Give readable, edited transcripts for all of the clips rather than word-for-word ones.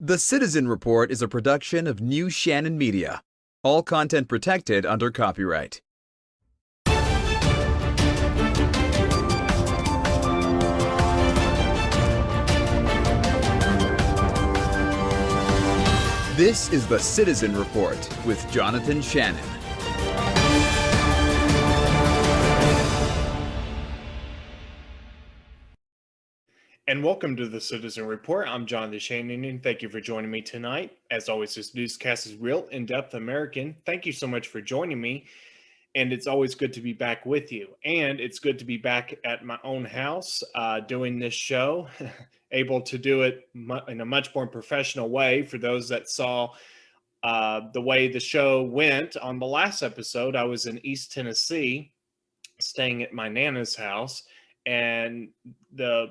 The Citizen Report is a production of New Shannon Media. All content protected under copyright. This is the Citizen Report with Jonathan Shannon. And welcome to the Citizen Report. I'm Jonathan Shannon, and thank you for joining me tonight. As always, this newscast is real, in-depth American. Thank you so much for joining me, and it's always good to be back with you. And it's good to be back at my own house doing this show, able to do it in a much more professional way. For those that saw the way the show went on the last episode, I was in East Tennessee, staying at my Nana's house, and the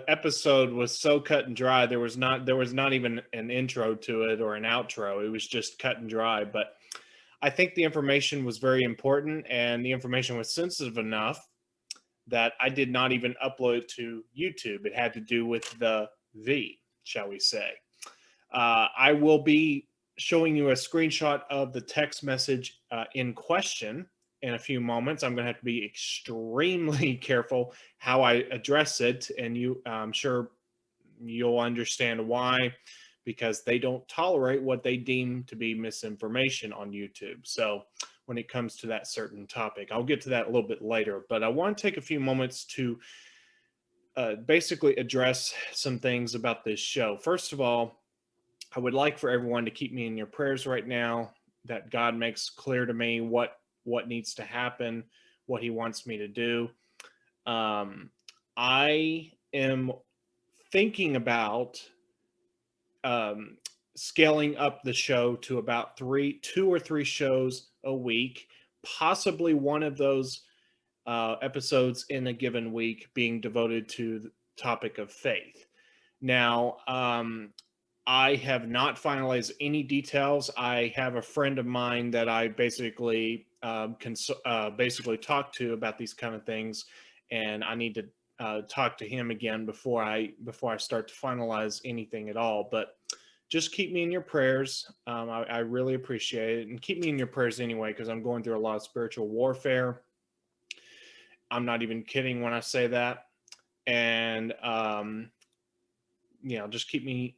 episode was so cut and dry. There was not even an intro to it or an outro. It was just cut and dry. But I think the information was very important, and the information was sensitive enough that I did not even upload it to YouTube. It had to do with the V, shall we say. I will be showing you a screenshot of the text message in question in a few moments. I'm going to have to be extremely careful how I address it, and I'm sure you'll understand why, because they don't tolerate what they deem to be misinformation on YouTube. So when it comes to that certain topic, I'll get to that a little bit later, but I want to take a few moments to basically address some things about this show. First of all, I would like for everyone to keep me in your prayers right now, that God makes clear to me what needs to happen, what he wants me to do. I am thinking about scaling up the show to about 2 or 3 shows a week, possibly one of those episodes in a given week being devoted to the topic of faith. Now, I have not finalized any details. I have a friend of mine that I basically basically talk to about these kind of things, and I need to talk to him again before I start to finalize anything at all. But just keep me in your prayers. I really appreciate it, and keep me in your prayers anyway, because I'm going through a lot of spiritual warfare. I'm not even kidding when I say that, and just keep me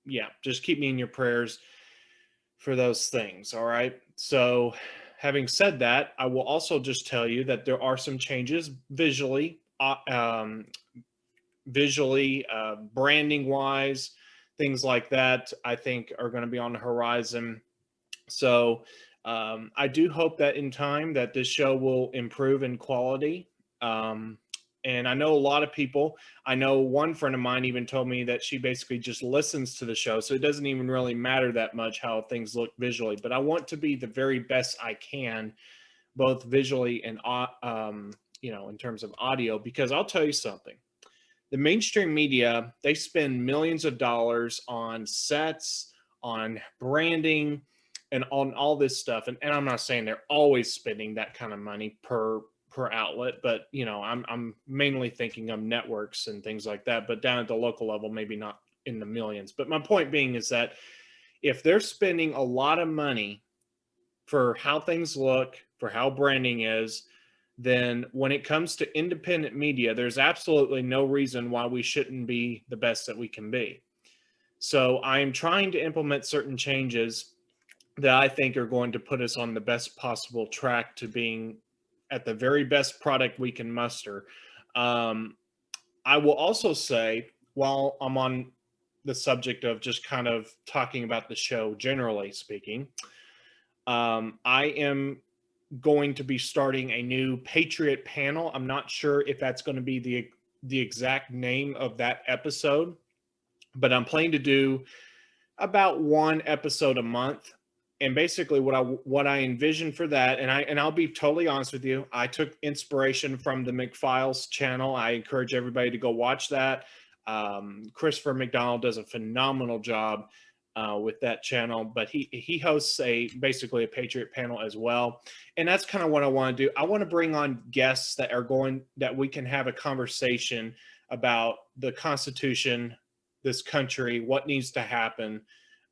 in your prayers for those things. All right. So having said that, I will also just tell you that there are some changes visually, branding wise, things like that, I think are going to be on the horizon. So I do hope that in time that this show will improve in quality. And I know a lot of people, I know one friend of mine even told me that she basically just listens to the show. So it doesn't even really matter that much how things look visually, but I want to be the very best I can, both visually and, in terms of audio, because I'll tell you something. The mainstream media, they spend millions of dollars on sets, on branding, and on all this stuff. And I'm not saying they're always spending that kind of money per outlet, but I'm mainly thinking of networks and things like that, but down at the local level, maybe not in the millions. But my point being is that if they're spending a lot of money for how things look, for how branding is, then when it comes to independent media, there's absolutely no reason why we shouldn't be the best that we can be. So I am trying to implement certain changes that I think are going to put us on the best possible track to being at the very best product we can muster. I will also say, while I'm on the subject of just kind of talking about the show, generally speaking, I am going to be starting a new Patriot panel. I'm not sure if that's going to be the exact name of that episode, but I'm planning to do about one episode a month. And basically what I envision for that, and I'll be totally honest with you, I took inspiration from the McFiles channel. I encourage everybody to go watch that. Christopher McDonald does a phenomenal job with that channel, but he hosts basically a Patriot panel as well. And that's kind of what I want to do. I want to bring on guests that we can have a conversation about the Constitution, this country, what needs to happen,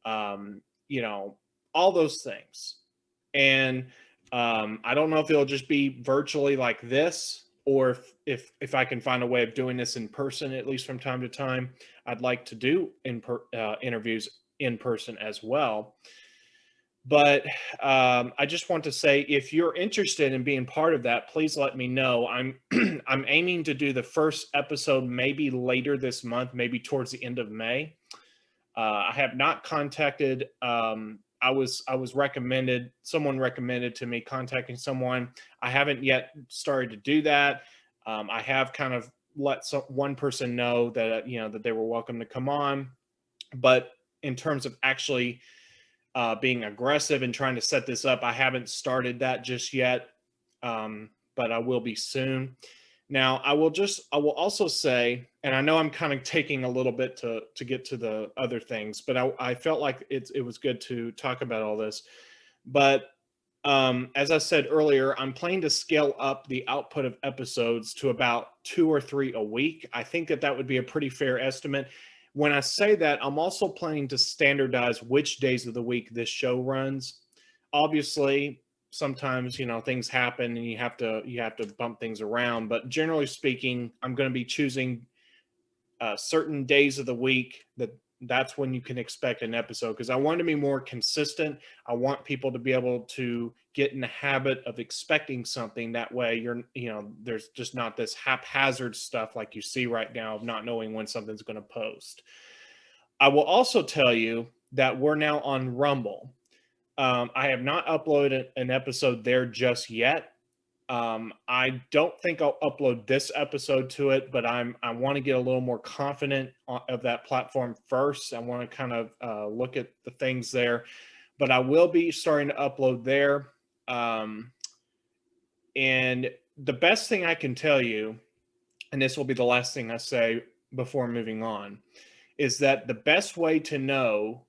um, you know, all those things. And I don't know if it'll just be virtually like this, or if I can find a way of doing this in person, at least from time to time. I'd like to do interviews in person as well. But I just want to say, if you're interested in being part of that, please let me know. I'm I'm aiming to do the first episode maybe later this month, maybe towards the end of May. I have not contacted. I was recommended. Someone recommended to me contacting someone. I haven't yet started to do that. I have kind of let one person know that that they were welcome to come on, but in terms of actually being aggressive and trying to set this up, I haven't started that just yet, but I will be soon. Now, I will also say, and I know I'm kind of taking a little bit to get to the other things, but I felt like it was good to talk about all this. But as I said earlier, I'm planning to scale up the output of episodes to about 2 or 3 a week. I think that would be a pretty fair estimate. When I say that, I'm also planning to standardize which days of the week this show runs. Obviously, sometimes things happen and you have to bump things around, but generally speaking, I'm going to be choosing certain days of the week that's when you can expect an episode, because I want to be more consistent. I want people to be able to get in the habit of expecting something. That way there's just not this haphazard stuff like you see right now of not knowing when something's going to post. I will also tell you that we're now on Rumble. I have not uploaded an episode there just yet. I don't think I'll upload this episode to it, but I want to get a little more confident of that platform first. I want to kind of look at the things there, but I will be starting to upload there. And the best thing I can tell you, and this will be the last thing I say before moving on, is that the best way to know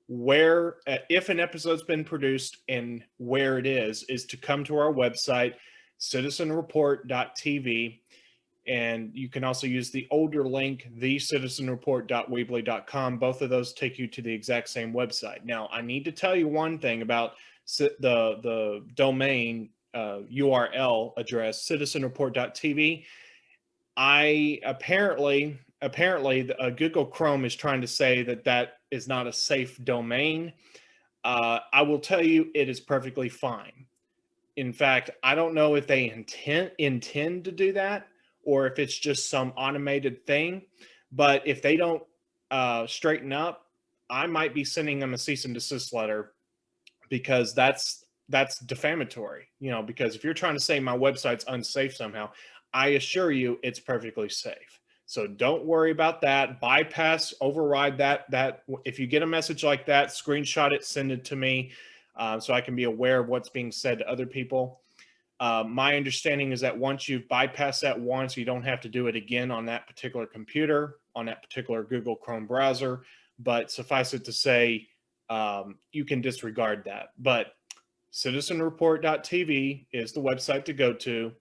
where if an episode's been produced and where it is to come to our website, citizenreport.tv, and you can also use the older link, thecitizenreport.weebly.com. Both of those take you to the exact same website. Now, I need to tell you one thing about the domain URL address, citizenreport.tv. I apparently Google Chrome is trying to say that is not a safe domain. I will tell you, it is perfectly fine. In fact, I don't know if they intend to do that or if it's just some automated thing. But if they don't straighten up, I might be sending them a cease and desist letter, because that's defamatory. Because if you're trying to say my website's unsafe somehow, I assure you it's perfectly safe. So don't worry about that. Bypass, override that. If you get a message like that, screenshot it, send it to me, so I can be aware of what's being said to other people. My understanding is that once you've bypassed that once, you don't have to do it again on that particular computer, on that particular Google Chrome browser. But suffice it to say, you can disregard that. But citizenreport.tv is the website to go to,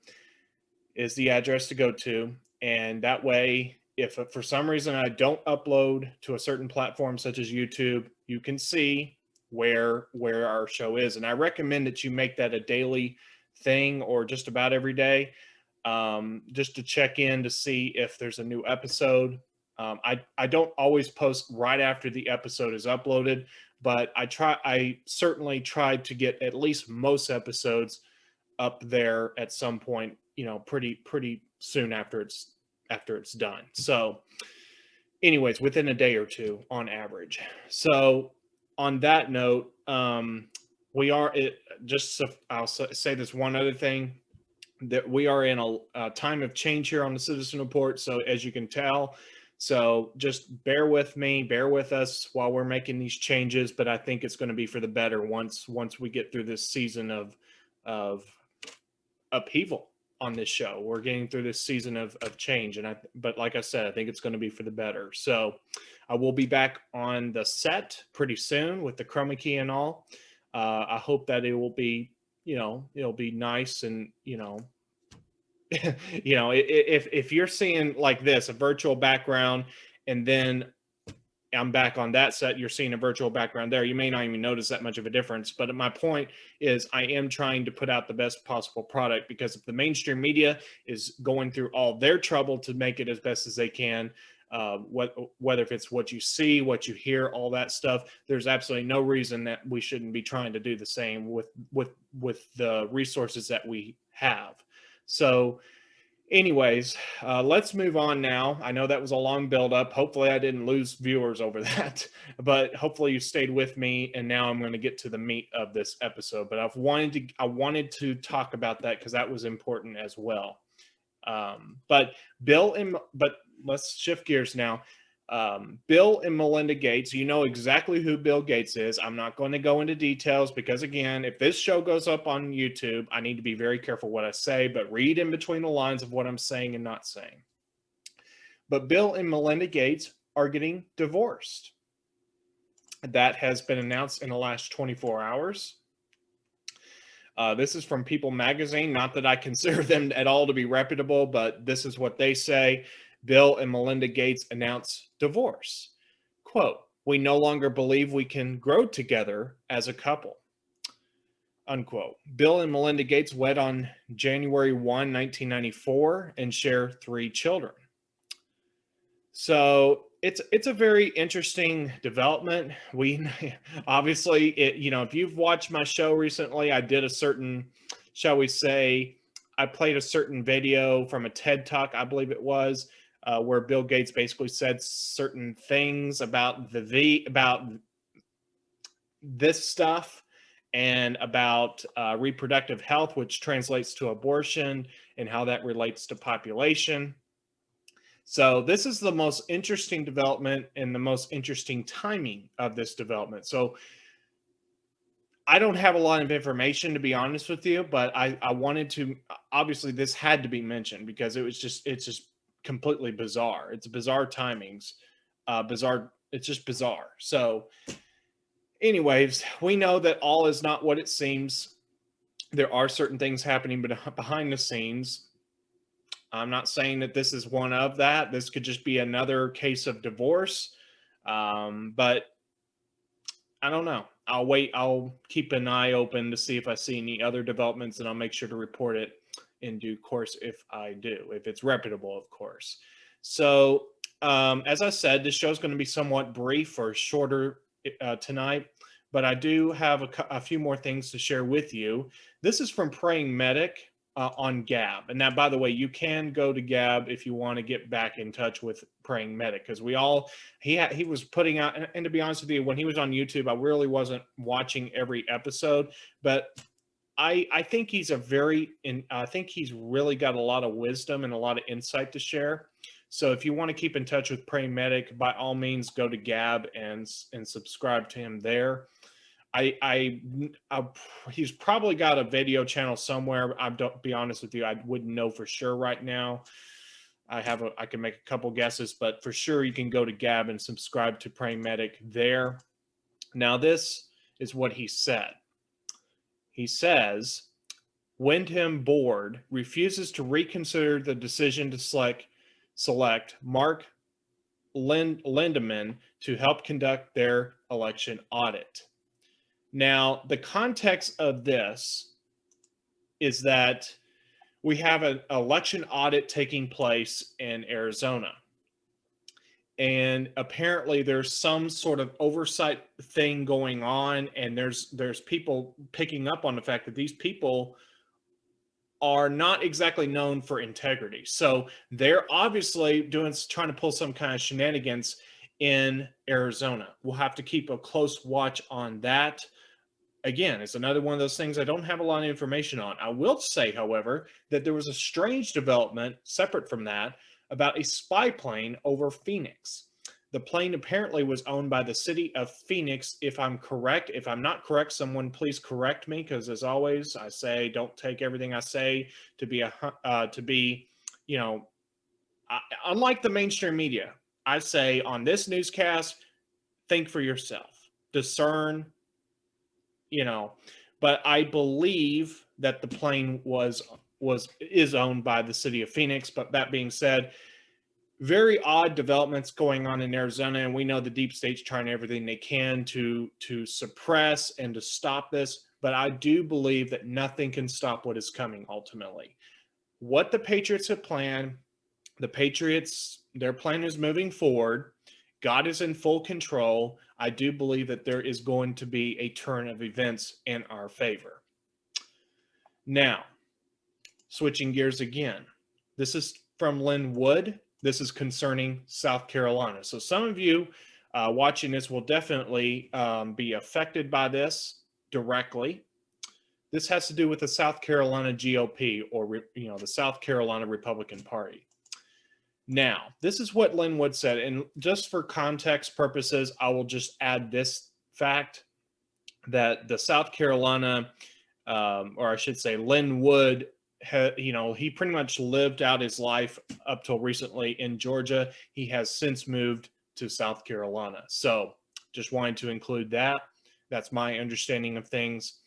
is the address to go to. And that way, if for some reason I don't upload to a certain platform such as YouTube, you can see where our show is. And I recommend that you make that a daily thing, or just about every day, just to check in to see if there's a new episode. I don't always post right after the episode is uploaded, but I certainly tried to get at least most episodes up there at some point, pretty soon after it's done. So anyways, within a day or two on average. So on that note, we are it just so I'll say this one other thing, that we are in a time of change here on the Citizen Report. So as you can tell, so just bear with us while we're making these changes. But I think it's going to be for the better once we get through this season of upheaval on this show. We're getting through this season of change, but like I said, I think it's going to be for the better. So I will be back on the set pretty soon with the chroma key and all. I hope that it will be, it'll be nice, and if you're seeing like this, a virtual background, and then I'm back on that set. You're seeing a virtual background there. You may not even notice that much of a difference. But my point is, I am trying to put out the best possible product, because if the mainstream media is going through all their trouble to make it as best as they can, whether if it's what you see, what you hear, all that stuff, there's absolutely no reason that we shouldn't be trying to do the same with the resources that we have. So anyways, let's move on now. I know that was a long build-up. Hopefully I didn't lose viewers over that, but hopefully you stayed with me, and now I'm going to get to the meat of this episode. But I wanted to talk about that because that was important as well. But let's shift gears now. Bill and Melinda Gates, you know exactly who Bill Gates is. I'm not going to go into details because, again, if this show goes up on YouTube, I need to be very careful what I say, but read in between the lines of what I'm saying and not saying. But Bill and Melinda Gates are getting divorced. That has been announced in the last 24 hours. This is from People Magazine. Not that I consider them at all to be reputable, but this is what they say. Bill and Melinda Gates announce divorce. Quote, "We no longer believe we can grow together as a couple." Unquote. Bill and Melinda Gates wed on January 1, 1994, and share 3 children. So it's a very interesting development. We obviously, if you've watched my show recently, I did a certain, shall we say, I played a certain video from a TED Talk, I believe it was, where Bill Gates basically said certain things about about this stuff, and about reproductive health, which translates to abortion, and how that relates to population. So this is the most interesting development and the most interesting timing of this development. So I don't have a lot of information, to be honest with you, but I wanted to, obviously this had to be mentioned because it's just completely bizarre. It's bizarre timings, it's just bizarre. So anyways, we know that all is not what it seems. There are certain things happening behind the scenes. I'm not saying that this is one of that. This could just be another case of divorce. But I don't know. I'll wait. I'll keep an eye open to see if I see any other developments, and I'll make sure to report it in due course if I do, if it's reputable, of course. So, as I said, this show is going to be somewhat brief or shorter tonight, but I do have a few more things to share with you. This is from Praying Medic on Gab. And now, by the way, you can go to Gab if you want to get back in touch with Praying Medic, because he was putting out, and to be honest with you, when he was on YouTube, I really wasn't watching every episode, but I think I think he's really got a lot of wisdom and a lot of insight to share. So if you want to keep in touch with Praying Medic, by all means, go to Gab and subscribe to him there. He's probably got a video channel somewhere. I don't, be honest with you, I wouldn't know for sure right now. I can make a couple guesses, but for sure you can go to Gab and subscribe to Praying Medic there. Now this is what he said. He says, Wyndham Board refuses to reconsider the decision to select Mark Lindemann to help conduct their election audit. Now, the context of this is that we have an election audit taking place in Arizona. And apparently there's some sort of oversight thing going on, and there's people picking up on the fact that these people are not exactly known for integrity. So they're obviously trying to pull some kind of shenanigans in Arizona. We'll have to keep a close watch on that. Again, it's another one of those things I don't have a lot of information on. I will say, however, that there was a strange development separate from that about a spy plane over Phoenix. The plane apparently was owned by the city of Phoenix, if I'm correct. If I'm not correct, someone please correct me, because as always, I say don't take everything I say to be unlike the mainstream media. I say on this newscast, think for yourself, discern. But I believe that the plane is owned by the city of Phoenix. But that being said, very odd developments going on in Arizona, and we know the deep state's trying everything they can to suppress and to stop this. But I do believe that nothing can stop what is coming ultimately. What the Patriots have planned, the Patriots, their plan is moving forward. God is in full control. I do believe that there is going to be a turn of events in our favor. Now, switching gears again. This is from Lynn Wood. This is concerning South Carolina. So some of you watching this will definitely be affected by this directly. This has to do with the South Carolina GOP, or the South Carolina Republican Party. Now, this is what Lynn Wood said, and just for context purposes, I will just add this fact that the South Carolina, or I should say, Lynn Wood, he pretty much lived out his life up till recently in Georgia. He has since moved to South Carolina. So just wanted to include that. That's my understanding of things.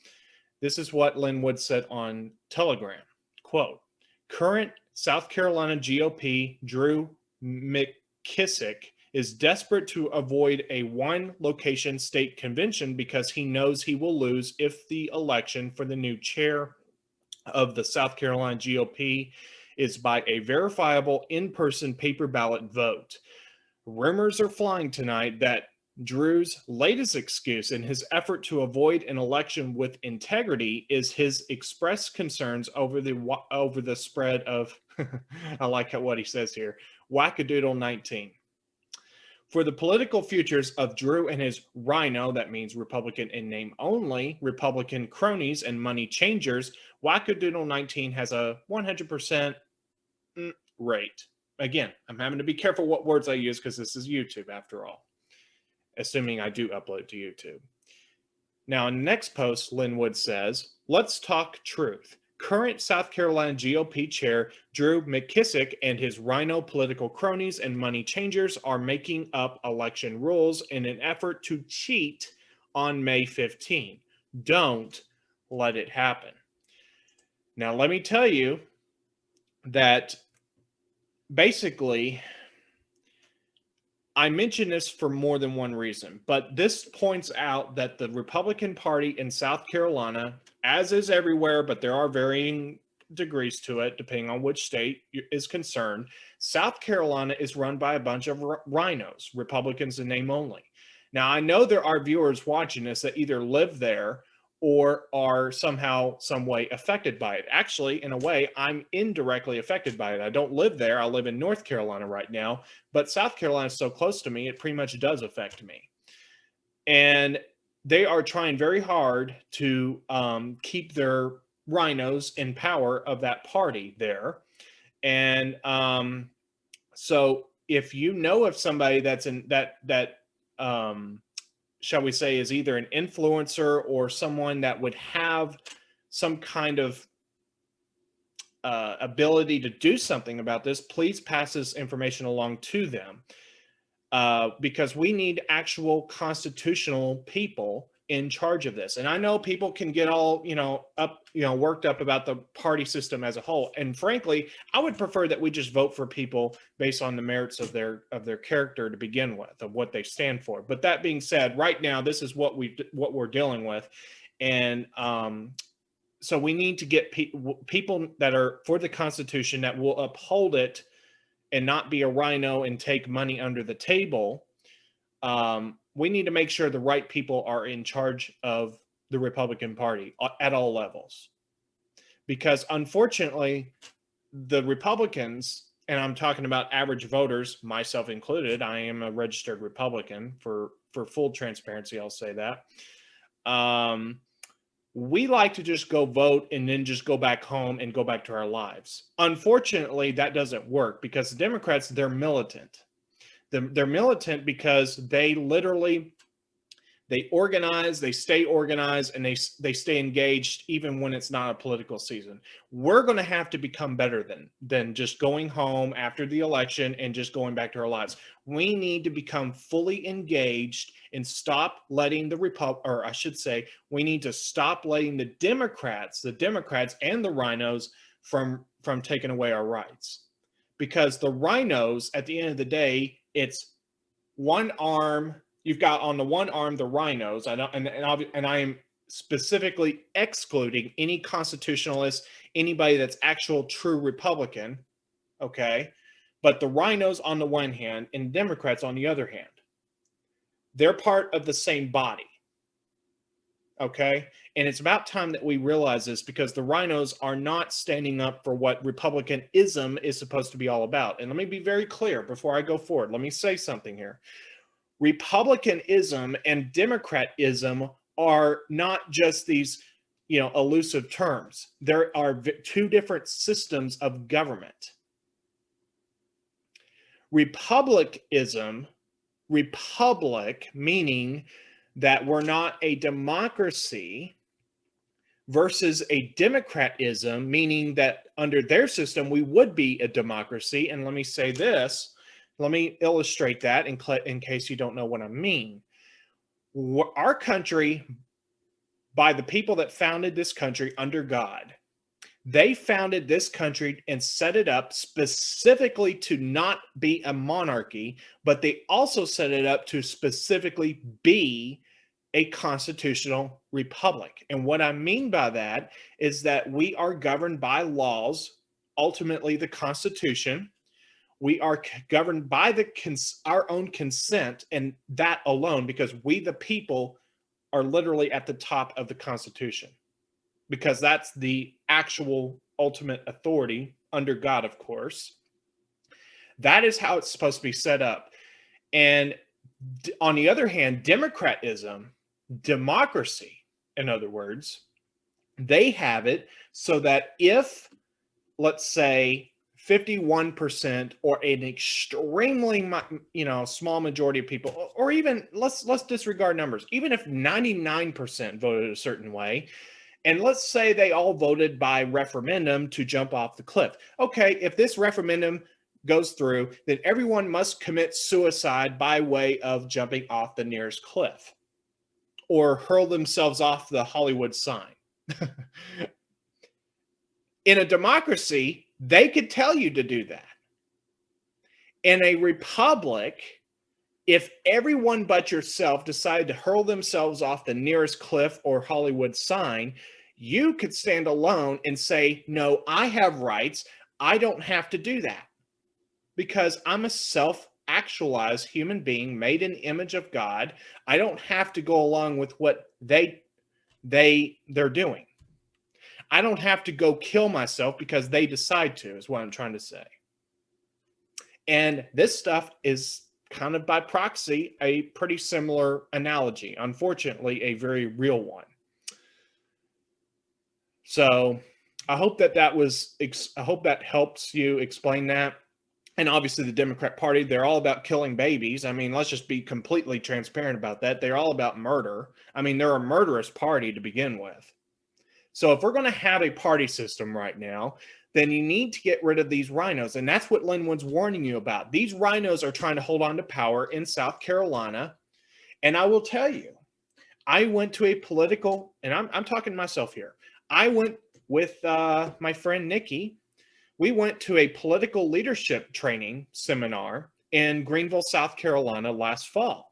This is what Lynn Wood said on Telegram. Quote, current South Carolina GOP Drew McKissick is desperate to avoid a one-location state convention because he knows he will lose if the election for the new chair of the South Carolina GOP is by a verifiable in-person paper ballot vote. Rumors are flying tonight that Drew's latest excuse in his effort to avoid an election with integrity is his expressed concerns over the spread of I like what he says here, wackadoodle 19. For the political futures of Drew and his rhino, that means Republican in name only, Republican cronies and money changers, wackadoodle 19 has a 100% rate. Again, I'm having to be careful what words I use because this is YouTube after all, assuming I do upload to YouTube. Now, in the next post, Lynn Wood says, let's talk truth. Current South Carolina GOP chair Drew McKissick and his rhino political cronies and money changers are making up election rules in an effort to cheat on May 15. Don't let it happen. Now, let me tell you that basically, I mention this for more than one reason, but this points out that the Republican Party in South Carolina, as is everywhere, but there are varying degrees to it, depending on which state is concerned, South Carolina is run by a bunch of rhinos, Republicans in name only. Now, I know there are viewers watching this that either live there or are somehow, some way affected by it. Actually, in a way, I'm indirectly affected by it. I don't live there. I live in North Carolina right now, but South Carolina is so close to me, it pretty much does affect me. And they are trying very hard to keep their rhinos in power of that party there. And so if you know of somebody that's in that shall we say, is either an influencer or someone that would have some kind of ability to do something about this, please pass this information along to them, because we need actual constitutional people in charge of this. And I know people can get all, worked up about the party system as a whole. And frankly, I would prefer that we just vote for people based on the merits of their character to begin with, of what they stand for. But that being said, right now, this is what we're dealing with. And so we need to get people that are for the Constitution, that will uphold it and not be a rhino and take money under the table. We need to make sure the right people are in charge of the Republican Party at all levels. Because unfortunately, the Republicans, and I'm talking about average voters, myself included, I am a registered Republican for full transparency, I'll say that. We like to just go vote and then just go back home and go back to our lives. Unfortunately, that doesn't work because the Democrats, they're militant. They're militant because they literally, they organize, they stay organized, and they stay engaged even when it's not a political season. We're going to have to become better than just going home after the election and just going back to our lives. We need to become fully engaged and stop letting we need to stop letting the Democrats and the rhinos from taking away our rights. because the rhinos, at the end of the day, it's one arm. You've got on the one arm the rhinos, and I am specifically excluding any constitutionalist, anybody that's actual true Republican, okay? But the rhinos on the one hand and Democrats on the other hand, they're part of the same body, okay? And it's about time that we realize this, because the rhinos are not standing up for what Republicanism is supposed to be all about. And let me be very clear before I go forward. Let me say something here. Republicanism and Democratism are not just these, elusive terms. There are two different systems of government. Republicanism, republic meaning that we're not a democracy, versus a democratism, meaning that under their system, we would be a democracy. And let me say this, let me illustrate that in case you don't know what I mean. Our country, by the people that founded this country under God, they founded this country and set it up specifically to not be a monarchy, but they also set it up to specifically be a constitutional republic. And what I mean by that is that we are governed by laws, ultimately the Constitution. We are governed by our own consent, and that alone, because we, the people, are literally at the top of the Constitution, because that's the actual ultimate authority under God, of course. That is how it's supposed to be set up. And on the other hand, democratism, democracy, in other words, they have it so that if, let's say, 51% or an extremely, small majority of people, or even let's disregard numbers, even if 99% voted a certain way, and let's say they all voted by referendum to jump off the cliff. Okay, if this referendum goes through, then everyone must commit suicide by way of jumping off the nearest cliff or hurl themselves off the Hollywood sign. In a democracy, they could tell you to do that. In a republic, if everyone but yourself decided to hurl themselves off the nearest cliff or Hollywood sign, you could stand alone and say, no, I have rights. I don't have to do that because I'm a self-actualized human being made in the image of God. I don't have to go along with what they're doing. I don't have to go kill myself because they decide to, is what I'm trying to say. And this stuff is kind of by proxy a pretty similar analogy, unfortunately a very real one. So I hope that helps you explain that. And obviously the Democrat Party, they're all about killing babies. I mean, let's just be completely transparent about that. They're all about murder. I mean, they're a murderous party to begin with. So if we're going to have a party system right now, then you need to get rid of these rhinos. And that's what Linwood's warning you about. These rhinos are trying to hold on to power in South Carolina. And I will tell you, I went to a political, and I'm talking to myself here. I went with my friend Nikki. We went to a political leadership training seminar in Greenville, South Carolina last fall.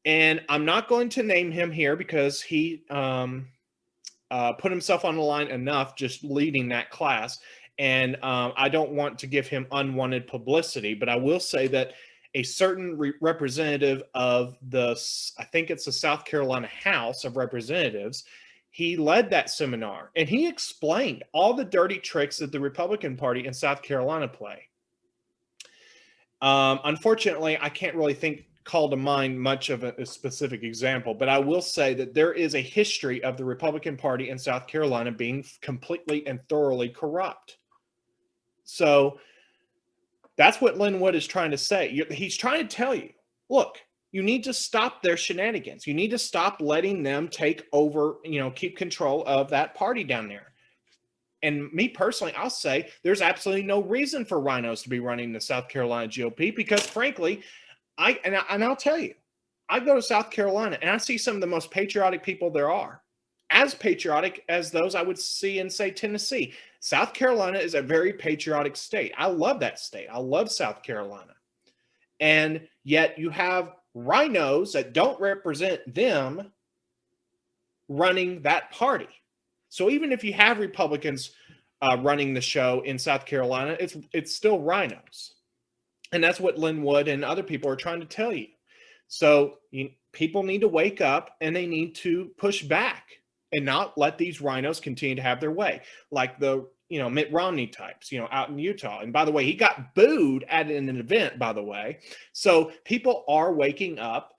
And I'm not going to name him here because he put himself on the line enough just leading that class. And I don't want to give him unwanted publicity, but I will say that a certain representative of I think it's the South Carolina House of Representatives, he led that seminar and he explained all the dirty tricks that the Republican Party in South Carolina play. Unfortunately, I can't really call to mind much of a specific example, but I will say that there is a history of the Republican Party in South Carolina being completely and thoroughly corrupt. So that's what Linwood is trying to say. He's trying to tell you, look, you need to stop their shenanigans. You need to stop letting them take over, keep control of that party down there. And me personally, I'll say there's absolutely no reason for rhinos to be running the South Carolina GOP because frankly, I'll tell you, I go to South Carolina and I see some of the most patriotic people there are. as patriotic as those I would see in, say, Tennessee. South Carolina is a very patriotic state. I love that state. I love South Carolina. And yet you have rhinos that don't represent them running that party. So even if you have Republicans running the show in South Carolina, it's still rhinos. And that's what Linwood and other people are trying to tell you. So people need to wake up and they need to push back and not let these rhinos continue to have their way, like the Mitt Romney types, out in Utah. And by the way, he got booed at an event, by the way. So people are waking up,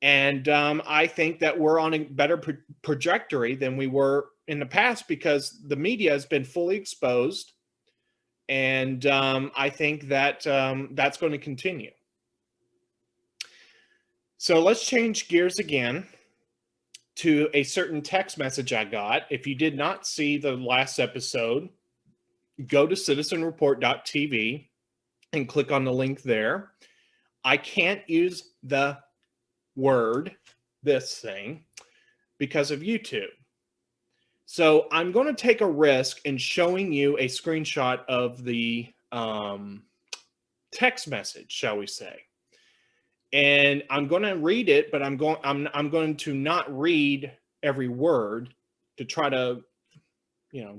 and I think that we're on a better trajectory than we were in the past because the media has been fully exposed, and I think that that's going to continue. So let's change gears again to a certain text message I got. If you did not see the last episode, go to citizenreport.tv and click on the link there. I can't use the word, this thing, because of YouTube. So I'm going to take a risk in showing you a screenshot of the text message, shall we say. And I'm going to read it, but I'm going to not read every word to try to,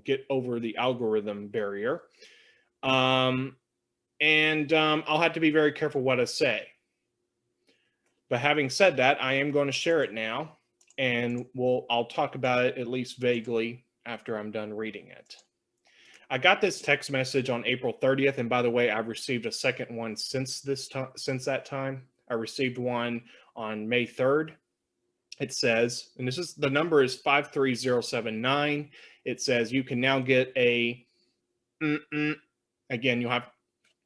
get over the algorithm barrier. I'll have to be very careful what I say. But having said that, I am going to share it now, and I'll talk about it at least vaguely after I'm done reading it. I got this text message on April 30th, and by the way, I've received a second one since that time. I received one on May 3rd. It says, and the number is 53079. It says you can now get a again, you'll have to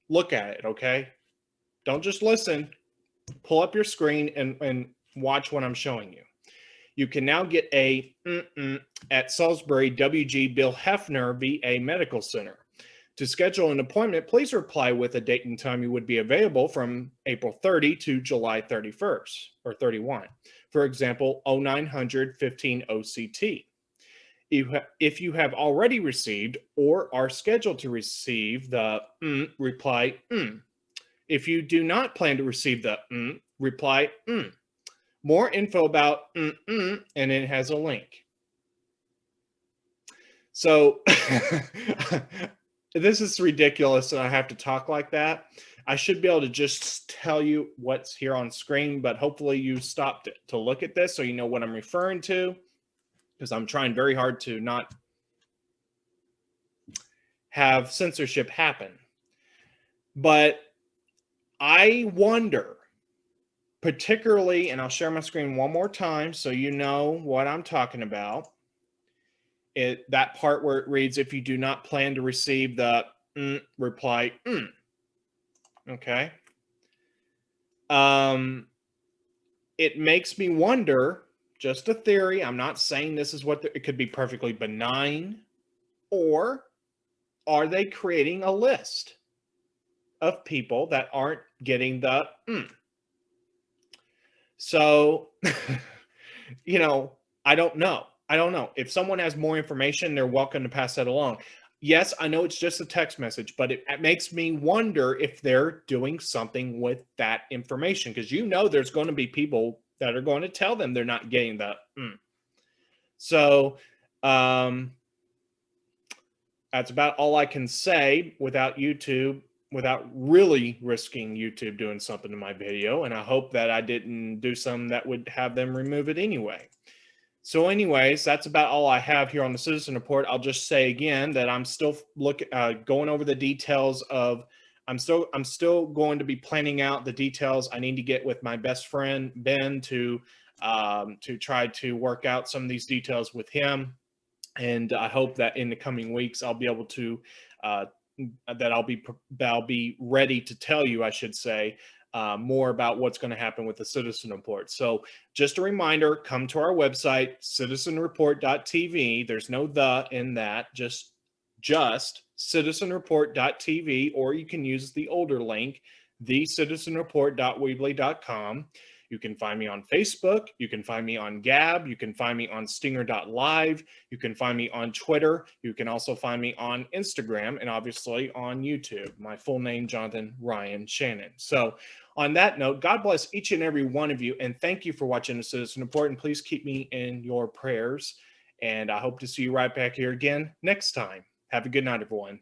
look at it, okay? Don't just listen. Pull up your screen and watch what I'm showing you. You can now get a at Salisbury WG Bill Hefner VA Medical Center. To schedule an appointment, please reply with a date and time you would be available from April 30 to July 31st or 31. For example, 0900 15 OCT. If you have already received or are scheduled to receive the reply If you do not plan to receive the reply More info about and it has a link. So this is ridiculous that I have to talk like that. I should be able to just tell you what's here on screen, but hopefully you stopped to look at this so you know what I'm referring to, because I'm trying very hard to not have censorship happen. But I wonder, particularly, and I'll share my screen one more time so you know what I'm talking about. That part where it reads, if you do not plan to receive the reply okay. It makes me wonder, just a theory, I'm not saying this is what it could be perfectly benign, or are they creating a list of people that aren't getting the So, I don't know. If someone has more information, they're welcome to pass that along. Yes, I know it's just a text message, but it makes me wonder if they're doing something with that information, because there's going to be people that are going to tell them they're not getting the So, that's about all I can say without really risking YouTube doing something to my video. And I hope that I didn't do something that would have them remove it anyway. So anyways, that's about all I have here on the Citizen Report. I'll just say again that I'm still going over the details of, I'm still going to be planning out the details I need to get with my best friend, Ben, to try to work out some of these details with him. And I hope that in the coming weeks, I'll be able to, I'll be ready to tell you, I should say, more about what's going to happen with the Citizen Report. So just a reminder, come to our website, citizenreport.tv. There's no "the" in that, just citizenreport.tv, or you can use the older link, thecitizenreport.weebly.com. You can find me on Facebook. You can find me on Gab. You can find me on stinger.live. You can find me on Twitter. You can also find me on Instagram and obviously on YouTube. My full name, Jonathan Ryan Shannon. So on that note, God bless each and every one of you. And thank you for watching The Citizen Report. And please keep me in your prayers. And I hope to see you right back here again next time. Have a good night, everyone.